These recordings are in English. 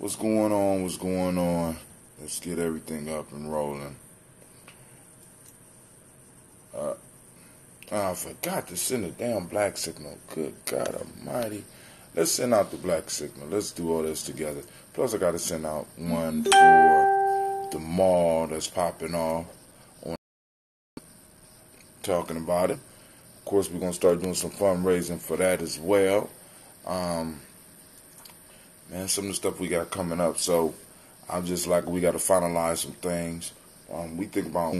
What's going on? What's going on? Let's get everything up and rolling. I forgot to send a damn black signal. Good God Almighty. Let's send out the black signal. Let's do all this together. Plus, I got to send out one for the mall that's popping off. Talking about it. Of course, we're going to start doing some fundraising for that as well. Man, some of the stuff we got coming up. So, I'm just like, we got to finalize some things. We think about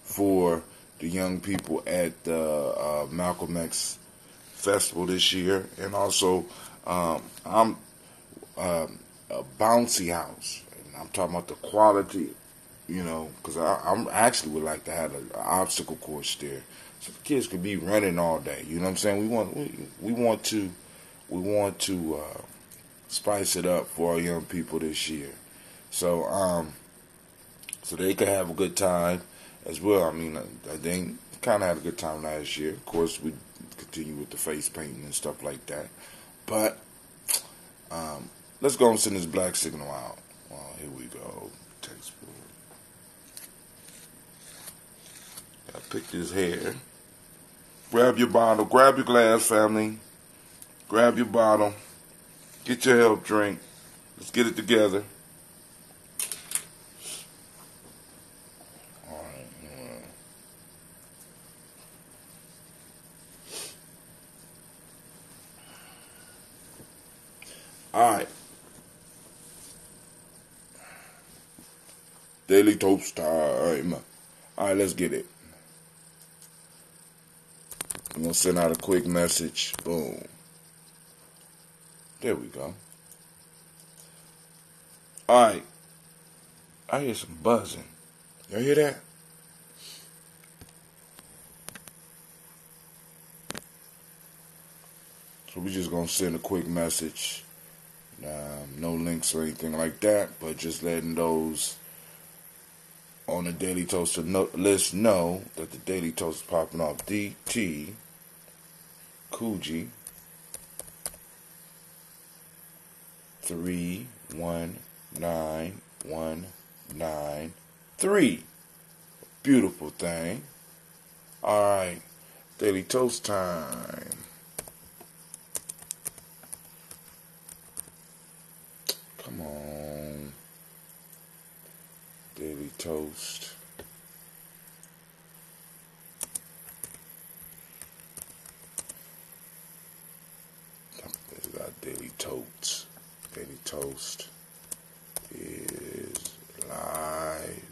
for the young people at the Malcolm X Festival this year. And also, I'm a bouncy house. And I'm talking about the quality, you know, because I actually would like to have an obstacle course there. So the kids could be running all day. You know what I'm saying? We want to spice it up for our young people this year. So so they could have a good time as well. I mean, they kind of had a good time last year. Of course, we continue with the face painting and stuff like that. But let's go and send this black signal out. Well, here we go. Textbook. I pick this hair. Grab your bottle. Grab your glass, family. Grab your bottle. Get your help drink. Let's get it together. All right. Daily toast time. All right, let's get it. I'm going to send out a quick message. Boom. There we go. All right. I hear some buzzing. Y'all hear that? So we're just going to send a quick message. No links or anything like that, but just letting those on the Daily Toaster list know that the Daily Toast is popping off. DT Kuji 319193. Beautiful thing. Alright, Daily Toast time. Come on. Daily Toast. This is our Daily Toast. Daily Toast is live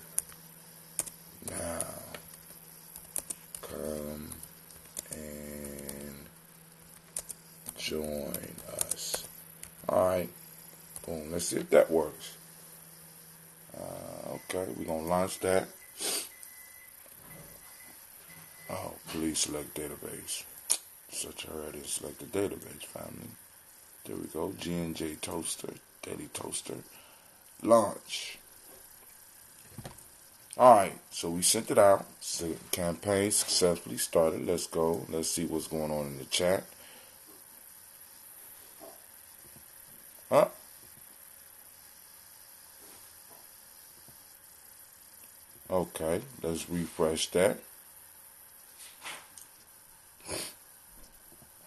now. Come and join us. Alright. Boom. Let's see if that works. Okay, we're going to launch that. Oh, please select database. Such a hurry to select the database, family. There we go. G&J Toaster, Daily Toaster. Launch. Alright, so we sent it out. So campaign successfully started. Let's go. Let's see what's going on in the chat. Huh? Okay, let's refresh that.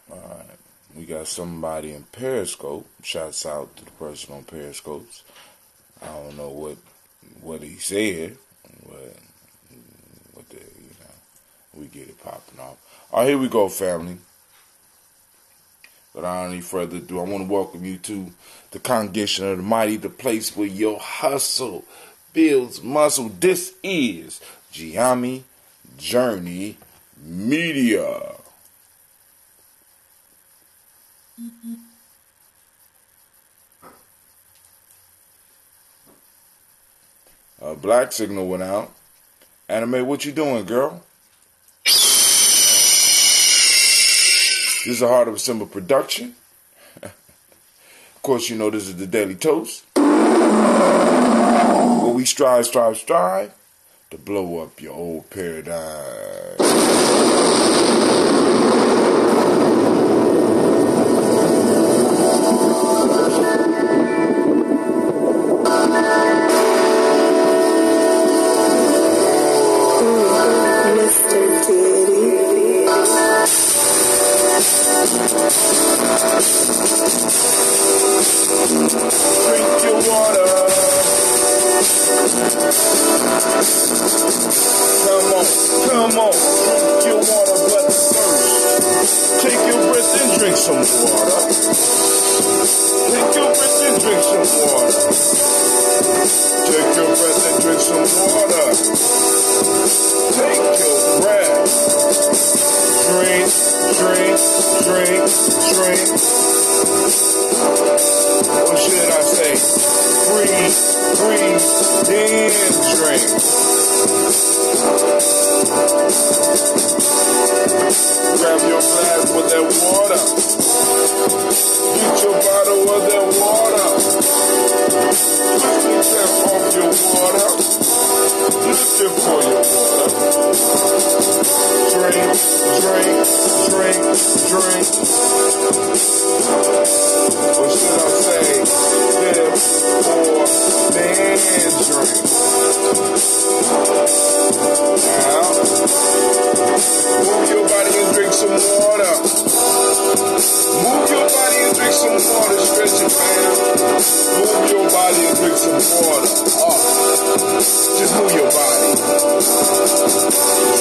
Alright, we got somebody in Periscope. Shouts out to the person on Periscopes. I don't know what he said, but what the, you know, we get it popping off. Alright, here we go, family. Without any further ado, I want to welcome you to the Congregation of the Mighty, the place where your hustle builds muscle. This is Giami Journey Media. A black signal went out. Anime, what you doing, girl? This is a Heart of a Simple production. Of course, you know this is the Daily Toast. Where we strive to blow up your old paradigm. Come on, drink your water, but first, take your breath and drink some water. Take your breath and drink some water. Take your breath and drink some water. Take your breath. Drink, drink, drink, drink. Or should I say, breathe, breathe, then drink. Grab your glass with that water. Get your bottle of that water. Quickly tap off your water. Lift it for your water. Drink, drink, drink, drink. Or should I say, live for, then drink. Now, move your body and drink some water. Move your body and drink some water. Stretch it, man. Move your body and drink some water. Just move your body.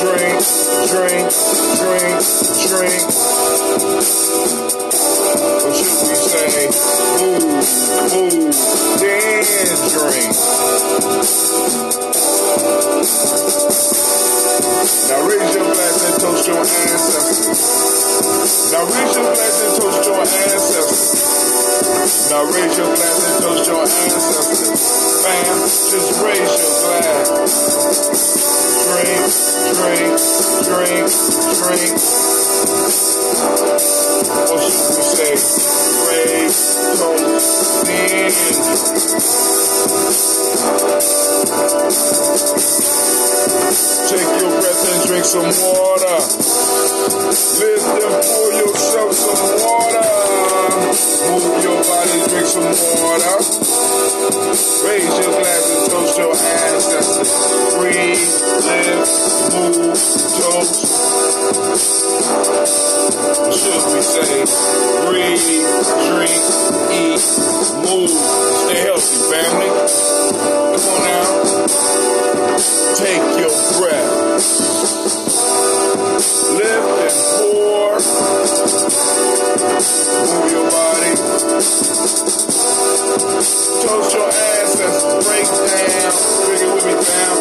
Drink, drink, drink, drink. Or should we say, move, then drink. Now raise your glass and toast your ancestors. Now raise your glass and toast your ancestors. Now raise your glass and toast your ancestors. Fam, just raise your glass. Drink, drink, drink, drink. Or should we say, raise, toast, then drink. Take your breath and drink some water. Lift and pour yourself some water. Move your body, drink some water. Raise your glass and toast your ancestors. Breathe, live, move, toast. Or should we say, breathe, drink, eat, move. Stay healthy, family. Come on now. Take your breath. Lift and pour. Move your body. Toast your ancestors. Break down. Bring it with me, fam.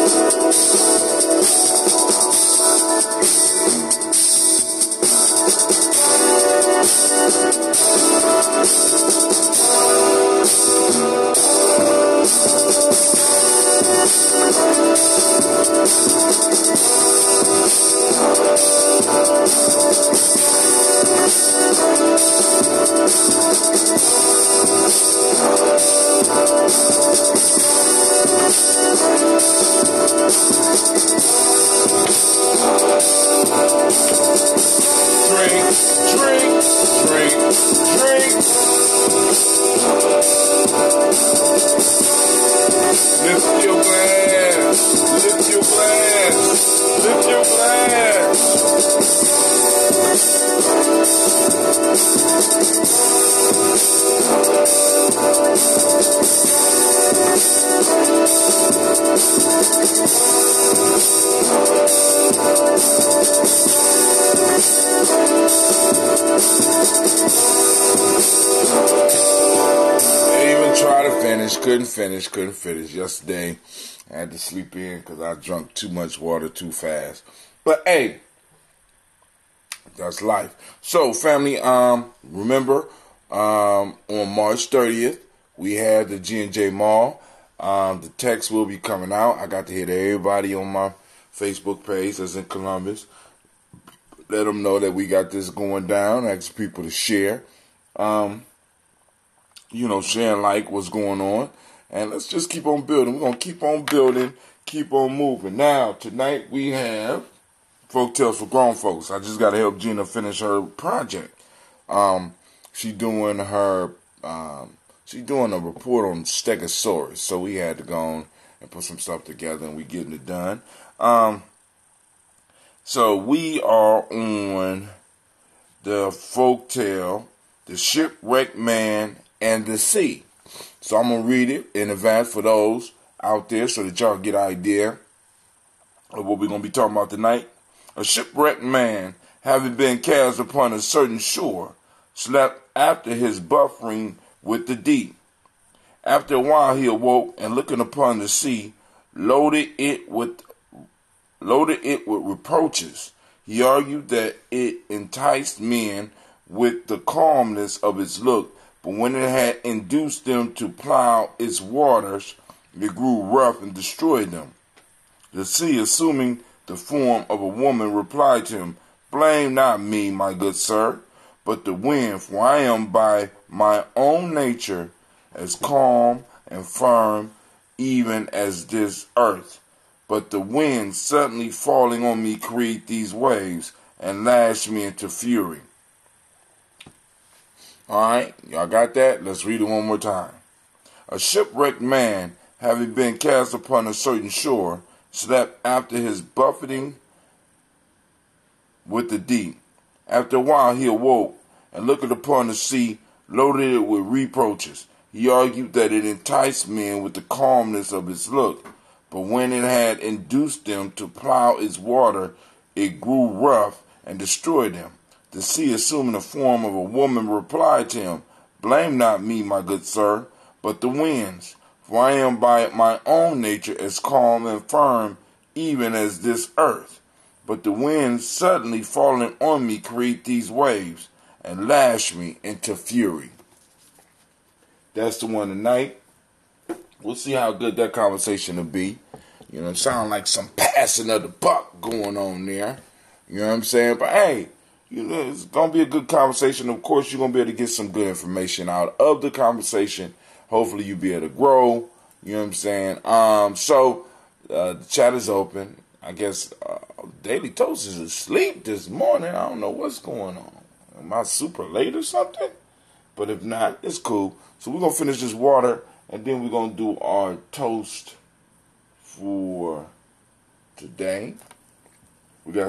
Couldn't finish. Yesterday, I had to sleep in because I drank too much water too fast. But hey, that's life. So, family, remember, on March 30th, we had the G&J Mall. The text will be coming out. I got to hit everybody on my Facebook page that's in Columbus. Let them know that we got this going down. Ask people to share. Share and like what's going on. And let's just keep on building. We're going to keep on building, keep on moving. Now, tonight we have Folk Tales for Grown Folks. I just got to help Gina finish her project. She's doing a report on Stegosaurus. So we had to go on and put some stuff together, and we getting it done. So we are on the folk tale, The Shipwrecked Man and the Sea. So I'm going to read it in advance for those out there so that y'all get an idea of what we're going to be talking about tonight. A shipwrecked man, having been cast upon a certain shore, slept after his buffering with the deep. After a while he awoke, and looking upon the sea, loaded it with reproaches. He argued that it enticed men with the calmness of its look, but when it had induced them to plow its waters, it grew rough and destroyed them. The sea, assuming the form of a woman, replied to him, "Blame not me, my good sir, but the wind, for I am by my own nature as calm and firm even as this earth. But the wind suddenly falling on me created these waves and lashed me into fury." Alright, y'all got that? Let's read it one more time. A shipwrecked man, having been cast upon a certain shore, slept after his buffeting with the deep. After a while he awoke, and looking upon the sea, loaded it with reproaches. He argued that it enticed men with the calmness of its look, but when it had induced them to plow its water, it grew rough and destroyed them. The sea, assuming the form of a woman, replied to him, "Blame not me, my good sir, but the winds, for I am by my own nature as calm and firm even as this earth. But the wind suddenly falling on me created these waves and lashed me into fury." That's the one tonight. We'll see how good that conversation will be. You know, it sounds like some passing of the buck going on there. You know what I'm saying? But hey, you know, it's going to be a good conversation. Of course, you're going to be able to get some good information out of the conversation. Hopefully, you'll be able to grow. You know what I'm saying? The chat is open. I guess Daily Toast is asleep this morning. I don't know what's going on. Am I super late or something? But if not, it's cool. So we're going to finish this water, and then we're going to do our toast for today.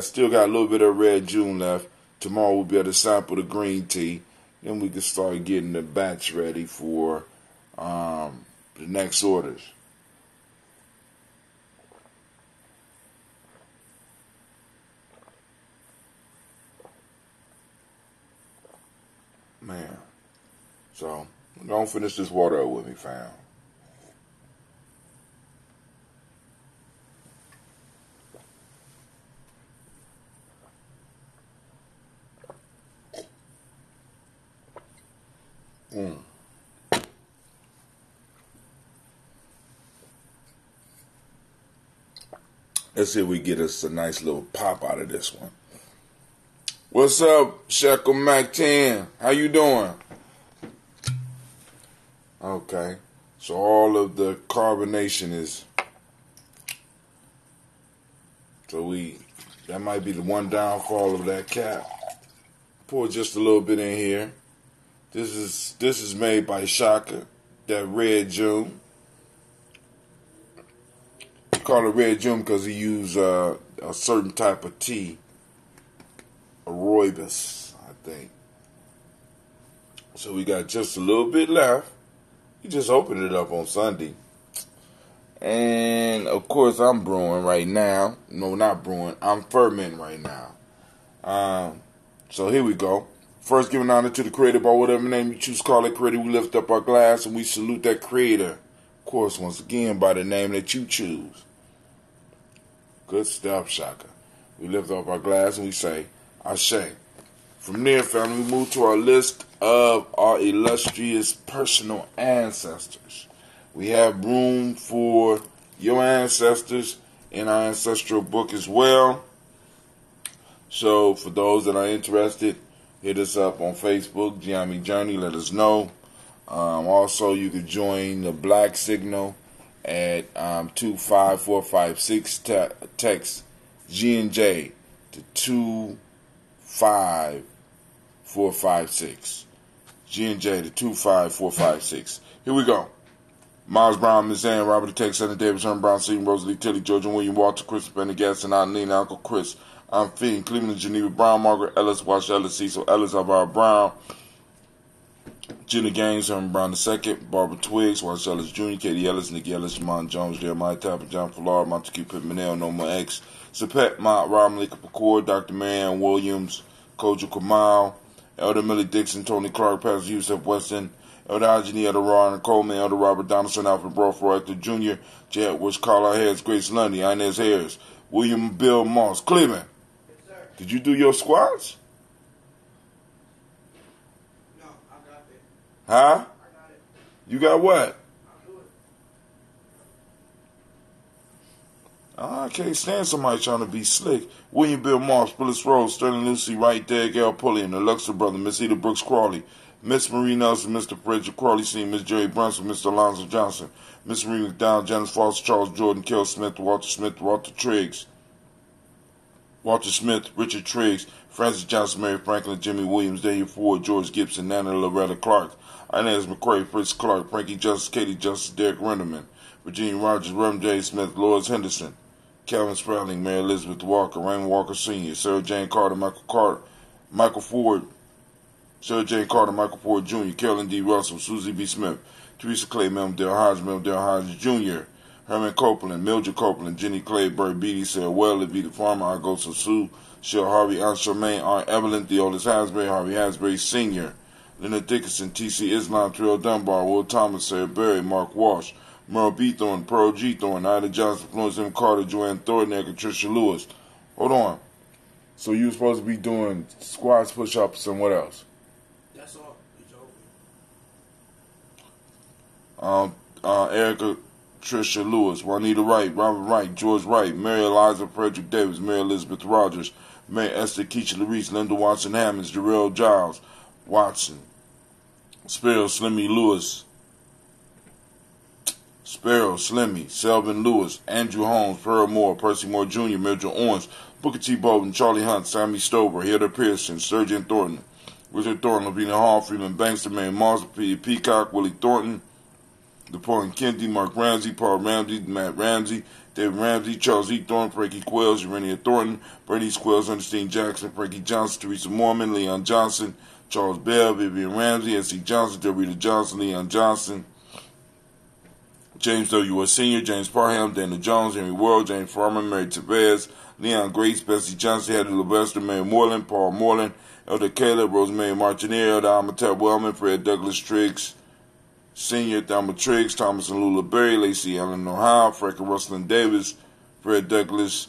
Still got a little bit of red June left. Tomorrow we'll be able to sample the green tea. Then we can start getting the batch ready for the next orders. Man. So, don't finish this water up with me, fam. Let's see if we get us a nice little pop out of this one. What's up, Shekel Mac 10? How you doing? Okay. So all of the carbonation is... that might be the one downfall of that cap. Pour just a little bit in here. This is made by Shaka, that red June. Call it red June because he used a certain type of tea, a rooibos, I think. So we got just a little bit left. We just opened it up on Sunday. And of course I'm brewing right now. No, not brewing. I'm fermenting right now. So here we go. First, giving honor to the creator by whatever name you choose to call it creator. We lift up our glass and we salute that creator. Of course, once again, by the name that you choose. Good stuff, Shaka. We lift up our glass and we say, Ashe. From there, family, we move to our list of our illustrious personal ancestors. We have room for your ancestors in our ancestral book as well. So, for those that are interested, hit us up on Facebook, Giami Journey. Let us know. Also, you can join the Black Signal at 25456. Text G&J to 25456. G&J to 25456. Here we go. Miles Brown, Miss Ann, Robert the Tex, Senator Davis, Herman Brown, Stephen, Rosalie, Tilly, George, and William, Walter, Chris, Pendergast, and Eileen, Uncle Chris. I'm Fiend, Cleveland, Geneva Brown, Margaret Ellis, Wash Ellis, Cecil Ellis, Alvaro Brown, Junior Gaines, Herman Brown II, Barbara Twiggs, Watts Ellis Jr., Katie Ellis, Nikki Ellis, Jamon Jones, Jeremiah Tapper, John Fallard, Montague Pittmanell, Noma X, Sapet Mott, Rob Malika Pacour, Dr. Marianne Williams, Kojo Kamal, Elder Millie Dixon, Tony Clark, Pastor Yusef Weston, Elder Ajani, Elder Ron Coleman, Elder Robert Donaldson, Alfred Brough, Hector Jr., J. Edwards, Carla Harris, Grace Lundy, Inez Harris, William Bill Moss. Cleveland, did you do your squats? Huh? You got what? I can't stand somebody trying to be slick. William Bill Moss, Phyllis Rose, Sterling Lucy, Wright, Derek L. Pulliam, the Luxor brother, Miss Eda Brooks Crawley, Miss Marie Nelson, Mr. Frederick Crawley Sr., Miss Jerry Brunson, Mr. Alonzo Johnson, Miss Marie McDowell, Janice Foster, Charles Jordan, Kel Smith, Walter Triggs, Walter Smith, Richard Triggs, Francis Johnson, Mary Franklin, Jimmy Williams, Daniel Ford, George Gibson, Nana Loretta Clark, Inez McCray, Fritz Clark, Frankie Justice, Katie Justice, Derek Renderman, Virginia Rogers, Rem J. Smith, Lois Henderson, Calvin Sprouting, Mary Elizabeth Walker, Raymond Walker Sr., Sarah Jane Carter, Michael Ford, Sarah Jane Carter, Michael Ford Jr., Carolyn D. Russell, Susie B. Smith, Teresa Clay, Dale Hodges Jr., Herman Copeland, Mildred Copeland, Jenny Clay, Burt Beatty, Sarah Well, Levita Farmer, Argosa Sue, Shell Harvey, Aunt Charmaine, Aunt Evelyn, Theolis Hasbury, Harvey Hasbury Sr., Leonard Dickinson, T.C. Islam, Trill Dunbar, Will Thomas, Sarah Berry, Mark Walsh, Merle B. Thorne, Pearl G. Thorne, Ida Johnson, Florence M. Carter, Joanne Thornton, and Patricia Lewis. Hold on. So you were supposed to be doing squats, push-ups, and what else? That's all. Erica Tricia Lewis, Juanita Wright, Robert Wright, George Wright, Mary Eliza Frederick Davis, Mary Elizabeth Rogers, Mary Esther Keisha Larice, Linda Watson Hammonds, Jarrell Giles Watson, Sparrow Slimmy Lewis, Sparrow Slimmy, Selvin Lewis, Andrew Holmes, Pearl Moore, Percy Moore Jr., Mildred Owens, Booker T. Bolden, Charlie Hunt, Sammy Stover, Hilda Pearson, Sturgeon Thornton, Richard Thornton, Lavina Hall, Freeman Bankster, Mary Marshall, Peter Peacock, Willie Thornton, DePaul Kennedy, Mark Ramsey, Paul Ramsey, Matt Ramsey, David Ramsey, Charles E. Thornton, Frankie Quells, Urania Thornton, Bernice Quells, Ernestine Jackson, Frankie Johnson, Teresa Mormon, Leon Johnson, Charles Bell, Vivian Ramsey, S.C. Johnson, Dorita Johnson, Leon Johnson, James W. Sr., James Parham, Dana Jones, Henry World, James Farmer, Mary Tevez, Leon Grace, Bessie Johnson, Hattie Levester, Mary Moreland, Paul Moreland, Elder Caleb, Rosemary Martineer, Elder Amateur Wellman, Fred Douglas Triggs, Senior, Thelma Triggs, Thomas and Lula Berry, Lacey Allen Ohio, Frank and Russell Davis, Fred Douglas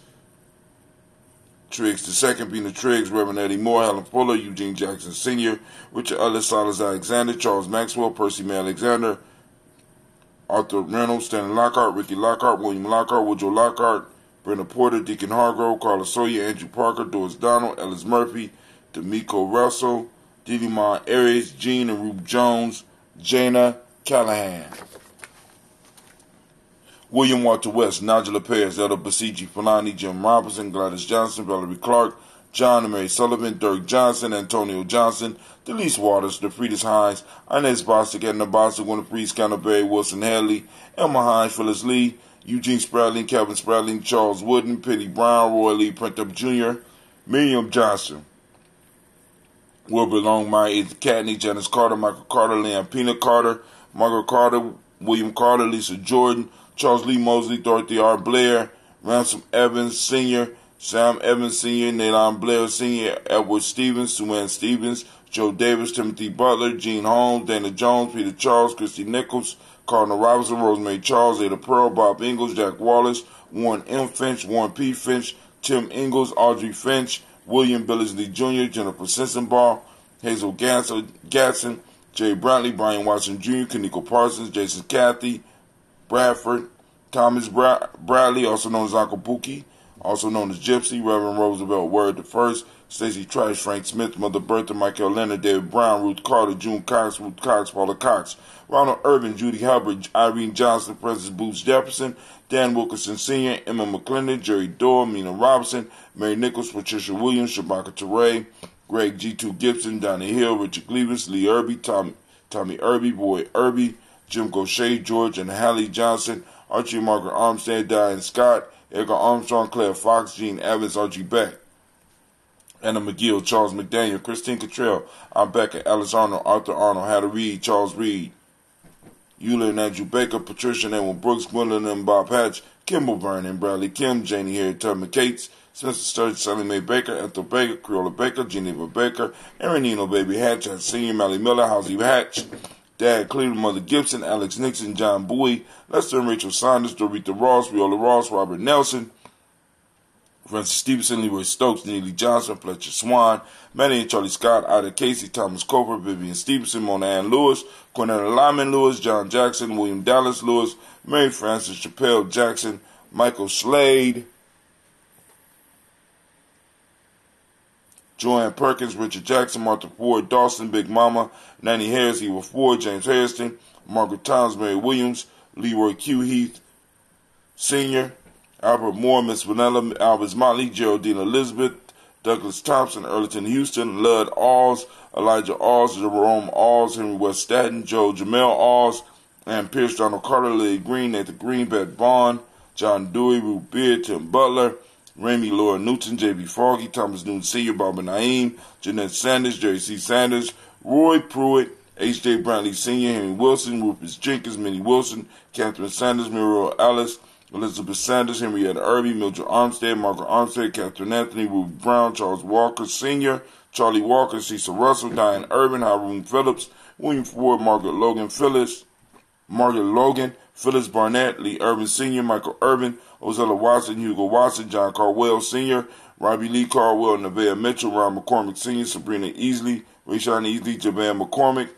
Triggs II, Pina Triggs, Reverend Eddie Moore, Helen Fuller, Eugene Jackson Sr., Richard Ellis, Silas Alexander, Charles Maxwell, Percy May Alexander, Arthur Reynolds, Stanley Lockhart, Ricky Lockhart, William Lockhart, Woodrow Lockhart, Brenda Porter, Deacon Hargrove, Carla Sawyer, Andrew Parker, Doris Donald, Ellis Murphy, D'Amico Russell, Didi Ma Aries, Jean and Rube Jones, Jana Callahan, William Walter West, Nigel Perez, Elder Basiji Fulani, Jim Robinson, Gladys Johnson, Valerie Clark, John and Mary Sullivan, Dirk Johnson, Antonio Johnson, Delise Waters, DeFridas Hines, Inez Bostic, Edna Bostic, Winifred Scanterberry, Wilson Hadley, Elma Hines, Phyllis Lee, Eugene Spradling, Calvin Spradling, Charles Wooden, Penny Brown, Roy Lee Printup Jr., Miriam Johnson, Wilbur Longmire, Ethan Catney, Janice Carter, Michael Carter, Leon Pina Carter, Margaret Carter, William Carter, Lisa Jordan, Charles Lee Mosley, Dorothy R. Blair, Ransom Evans Sr., Sam Evans Sr., Nalon Blair Sr., Edward Stevens, Suanne Stevens, Joe Davis, Timothy Butler, Gene Holmes, Dana Jones, Peter Charles, Christy Nichols, Cardinal Robinson, Rosemary Charles, Ada Pearl, Bob Ingalls, Jack Wallace, Warren M. Finch, Warren P. Finch, Tim Ingalls, Audrey Finch, William Billingsley Jr., Jennifer Sensenbaugh, Hazel Gatson, Jay Bradley, Brian Watson Jr., Kaniko Parsons, Jason Cathy, Bradford, Thomas Bradley, also known as Uncle Pookie, also known as Gypsy, Reverend Roosevelt Word the First, Stacey Trice, Frank Smith, Mother Bertha, Michael Leonard, David Brown, Ruth Carter, June Cox, Ruth Cox, Paula Cox, Ronald Irvin, Judy Hubbard, Irene Johnson, Francis Booth Jefferson, Dan Wilkerson Sr., Emma McClendon, Jerry Dorr, Mina Robinson, Mary Nichols, Patricia Williams, Shabaka Teray, Greg G2 Gibson, Donnie Hill, Richard Gleavis, Lee Irby, Tommy Irby, Boy Irby, Jim Gaucher, George and Hallie Johnson, Archie Margaret Armstead, Diane Scott, Edgar Armstrong, Claire Fox, Gene Evans, Archie Beck, Anna McGill, Charles McDaniel, Christine Cottrell, I'm Becca, Alice Arnold, Arthur Arnold, Hatter Reed, Charles Reed, Eula and Andrew Baker, Patricia and Edwin Brooks, Gwendolyn and Bob Hatch, Kimball Vernon and Bradley Kim, Janie Harriet Tubman Cates, Spencer Sturge, Sally Mae Baker, Ethel Baker, Creola Baker, Geneva Baker, Aaron Nino Baby Hatch, Senior Mally Miller, Housie Hatch, Dad Cleveland, Mother Gibson, Alex Nixon, John Bowie, Lester and Rachel Saunders, Dorita Ross, Viola Ross, Robert Nelson, Francis Stevenson, Leroy Stokes, Neely Johnson, Fletcher Swan, Manny and Charlie Scott, Ida Casey, Thomas Coper, Vivian Stevenson, Mona Ann Lewis, Cornell Lyman Lewis, John Jackson, William Dallas Lewis, Mary Frances Chappelle Jackson, Michael Slade, Joanne Perkins, Richard Jackson, Martha Ford, Dawson, Big Mama, Nanny Harris, Eva Ford, James Harrison, Margaret Towns, Mary Williams, Leroy Q. Heath, Sr., Albert Moore, Miss Vanilla, Albert Motley, Geraldine Elizabeth, Douglas Thompson, Earlington Houston, Lud Alls, Elijah Alls, Jerome Alls, Henry West Staten, Joe Jamel Alls, and Pierce, Donald Carter, Lily Green, Nathan Green, Beth Vaughn, John Dewey, Ruth Beard, Tim Butler, Ramey Laura Newton, J.B. Foggy, Thomas Newton Sr., Barbara Naeem, Jeanette Sanders, Jerry C. Sanders, Roy Pruitt, H.J. Brantley Sr., Henry Wilson, Rufus Jenkins, Minnie Wilson, Catherine Sanders, Muriel Ellis, Elizabeth Sanders, Henrietta Irby, Mildred Armstead, Margaret Armstead, Catherine Anthony, Ruby Brown, Charles Walker Sr., Charlie Walker, Cecil Russell, Diane Urban, Haroon Phillips, William Ford, Margaret Logan, Phyllis Barnett, Lee Urban Sr., Michael Urban, Ozella Watson, Hugo Watson, John Carwell Sr., Robbie Lee Carwell, Nevaeh Mitchell, Ron McCormick Sr., Sabrina Easley, Rayshawn Easley, Javan McCormick,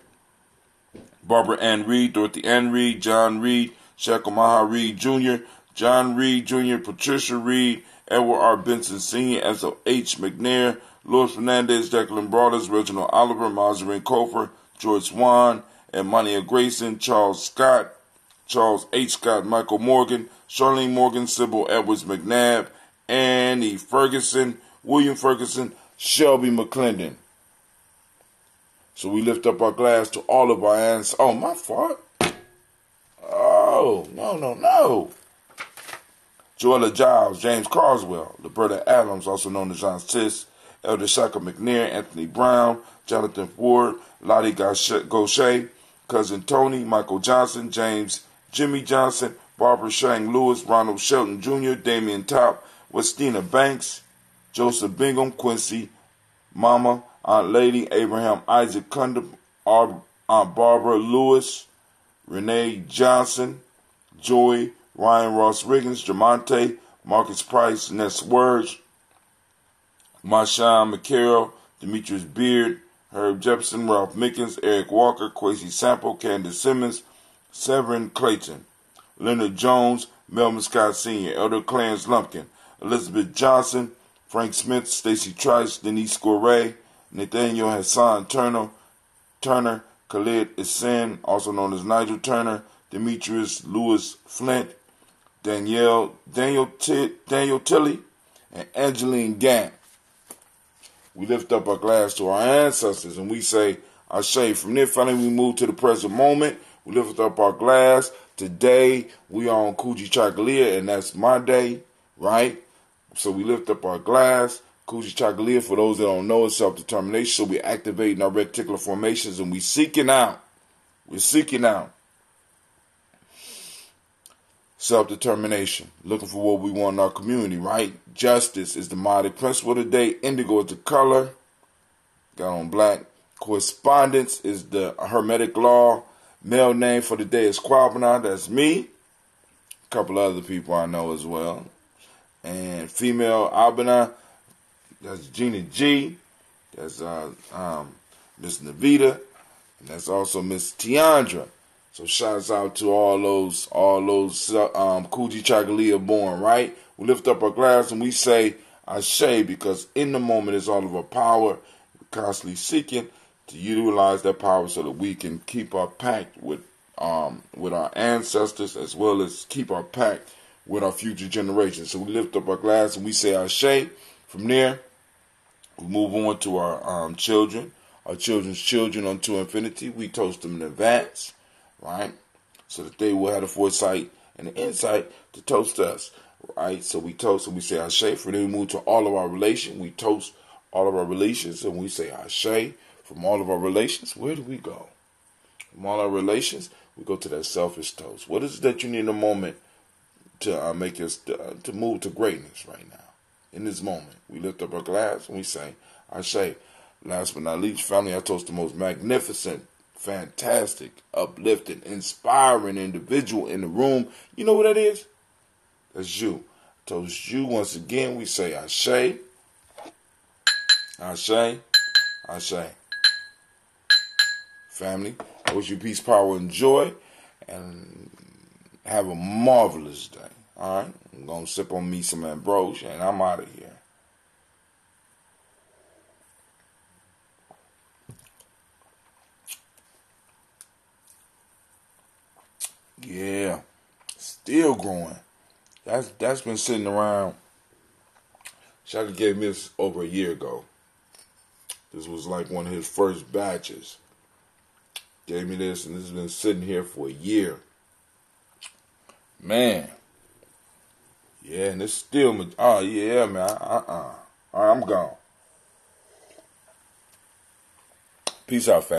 Barbara Ann Reed, Dorothy Ann Reed, John Reed, Shacklemaha Reed Jr., John Reed Jr., Patricia Reed, Edward R. Benson Sr., Ethel H. McNair, Louis Fernandez, Jacqueline Broaders, Reginald Oliver, Mazarin Cofer, George Swan, Edmonia Grayson, Charles Scott, Charles H. Scott, Michael Morgan, Charlene Morgan, Sybil Edwards McNabb, Annie Ferguson, William Ferguson, Shelby McClendon. So we lift up our glass to all of our ancestors. Oh, my fault. Oh, no. Joella Giles, James Carswell, Liberta Adams, also known as John Sis, Elder Shaka McNair, Anthony Brown, Jonathan Ford, Lottie Gaucher, Cousin Tony, Michael Johnson, James Jimmy Johnson, Barbara Shang Lewis, Ronald Shelton Jr., Damian Top, Westina Banks, Joseph Bingham, Quincy, Mama, Aunt Lady, Abraham Isaac Cunda, Aunt Barbara Lewis, Renee Johnson, Joy, Ryan Ross Riggins, Jamonte, Marcus Price, Ness Words, Marshawn McCarroll, Demetrius Beard, Herb Jefferson, Ralph Mickens, Eric Walker, Quasi Sample, Candace Simmons, Severin Clayton, Leonard Jones, Melvin Scott Sr., Elder Clarence Lumpkin, Elizabeth Johnson, Frank Smith, Stacy Trice, Denise Gorey, Nathaniel Hassan Turner, Khalid Isen, also known as Nigel Turner, Demetrius Lewis Flint, Daniel Tilley, and Angeline Gant. We lift up our glass to our ancestors and we say, Ashe. From there, finally, we move to the present moment. We lift up our glass. Today, we are on Kujichagulia, and that's my day, right? So we lift up our glass. Kujichagulia, for those that don't know, is self-determination. So we're activating our reticular formations and we're seeking out self-determination, looking for what we want in our community, right? Justice is the mighty principle of the day. Indigo is the color. Got on black. Correspondence is the hermetic law. Male name for the day is Kwabena. That's me. A couple other people I know as well. And female Albina, that's Gina G. That's Miss Navita. And that's also Miss Tiandra. So shouts out to all those Kujichagulia born, right? We lift up our glass and we say Ashe, because in the moment is all of our power. We're constantly seeking to utilize that power so that we can keep our pact with our ancestors, as well as keep our pact with our future generations. So we lift up our glass and we say Ashe. From there, we move on to our children, our children's children unto infinity. We toast them in advance, right? So that they will have the foresight and the insight to toast us, right? So we toast and we say Ashe. From there, we move to all of our relation. We toast all of our relations, and we say Ashe. From all of our relations, where do we go? From all our relations, we go to that selfish toast. What is it that you need in a moment to make us to move to greatness right now? In this moment, we lift up our glass and we say Ashe. Last but not least, family, I toast the most magnificent, fantastic, uplifting, inspiring individual in the room. You know what that is? That's you. I toast you once again. We say Ashe, Ashe, Ashe. Family, I wish you peace, power, and joy, and have a marvelous day. All right? I'm going to sip on me some ambrosia, and I'm out of here. Yeah, still growing. That's been sitting around. Shaka gave me this over a year ago. This was like one of his first batches. Gave me this, and this has been sitting here for a year. Man. Yeah, and it's still, oh yeah, man. All right, I'm gone. Peace out, fam.